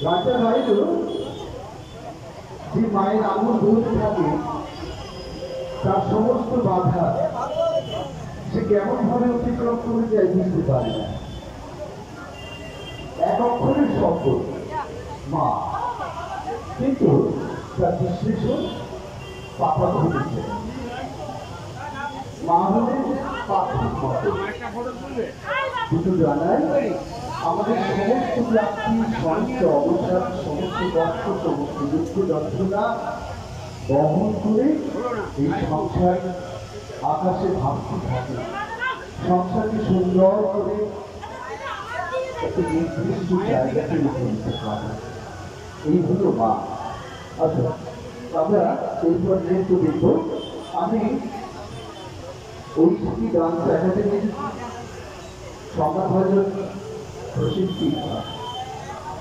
রাজা ভাই তো যে মায়ের আঙুল ধরতে থাকে তার সমস্ত বাধা সে কেমন ভাবে অতিক্রম করে যায় বুঝতে পারে না। এক অক্ষরের শব্দ মা, কিন্তু তার বিশ্লেষণ পাপা ঘটেছে। মা হলেন পাখির মতো, দুটো জানায় আমাদের সমস্ত প্রাপ্তি, সমস্ত অবসাদ, সমস্ত কষ্ট, সমস্ত দুঃখ যন্ত্রণা বহন করে এই সংসার আকাশে ভাবতে থাকে। সংসারকে সুন্দর করে একটা নির্দিষ্ট জায়গাতে রেখে দিতে পারে। এই হলো মা। আচ্ছা, আমরা এরপর যেহেতু দেখব, আমি ঐশী ডান্স একাডেমির সমাজভাজন প্রশিক্ষিকা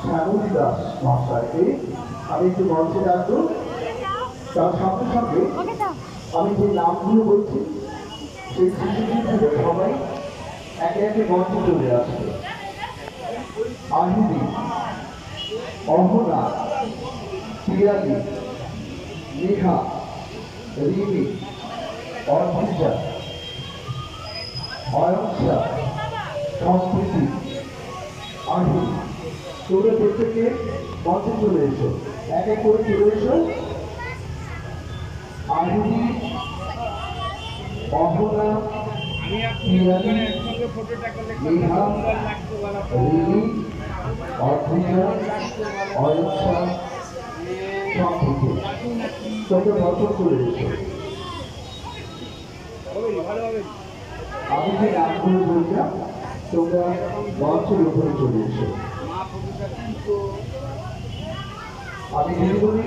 শ্যামলী দাস মহাশয়কে আমি একটু মঞ্চে ডাকবো। তার সঙ্গে সঙ্গে আমি যে নামগুলো বলছি সেই শিশুটির থেকে সবাই একে একে মঞ্চে চলে আসবে। আহিদি, অহনা, পিয়ালি, নেহা, রিমি, অর্পিতা, অয়ংসা, সংস্কৃতি, আহি, তোমরা প্রত্যেকে মঞ্চে চলে এসো, এক এক করে চলে এসো। আহিদি, অহনা, পিয়ালি, নেহা, রিমি, অর্পিতা, অয়ংসা, সংস্কৃতি, তোমরা মঞ্চে চলে এসো। আমি যে নামগুলো বললাম তোমরা মঞ্চের উপরে চলে এসো। আমি নির্মলী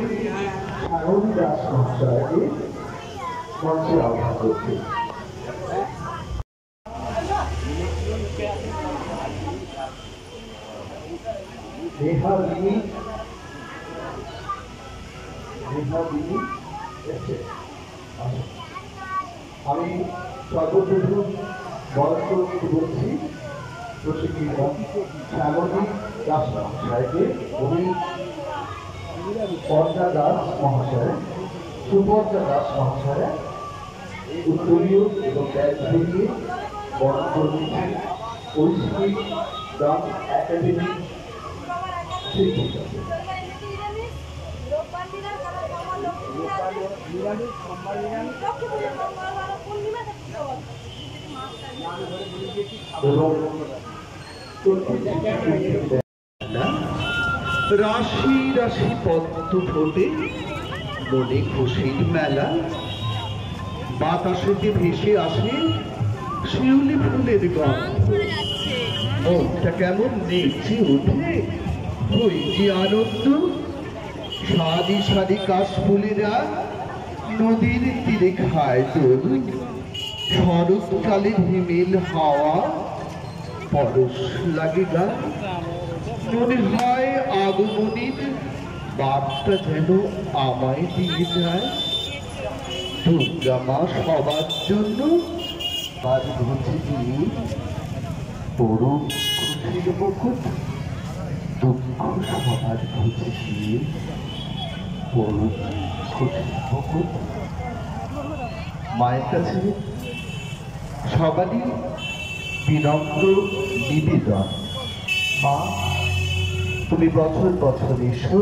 শ্যামলী দাস মহাশয়কে মঞ্চে আহ্বান করছি। নেহা দিদি, আমি সর্বপ্রথম বয়স্ক বলছি প্রশিক্ষিকা শ্যামলী দাস মহাশয়কে। উনি পর্দা দাস মহাশয়, সুপর্দা দাস মহাশয় উত্তরীয় এবং ব্যাগ ভেঙে বরণ করেছেন ঐশী ডান্স একাডেমি শিক্ষিকা। রাশি রাশি পদ্ম ফোটে মনে খুশির মেলা, বাতাসে ভেসে আসে শিউলি ফুলের গন্ধ, মনটা কেমন নেচে ওঠে ওই যে আনন্দ। সারি সারি কাশফুলেরা নদীর তীরে খায় দোল, শরৎকালে হিমেল হাওয়া পরশ লাগে গান, মনে হয় আগমনীর বার্তা যেন আমায় দিয়ে যায়। দুর্গা মা সবার জন্য আজ ঘুরছে তিনি বড় খুশির মুকুট, দুঃখ সবার ঘুরছে দিয়ে বড় খুশির মুকুট। মায়ের কাছে সবারই বিনম্র নিবেদন, মা, তুমি বছর বছর এসো,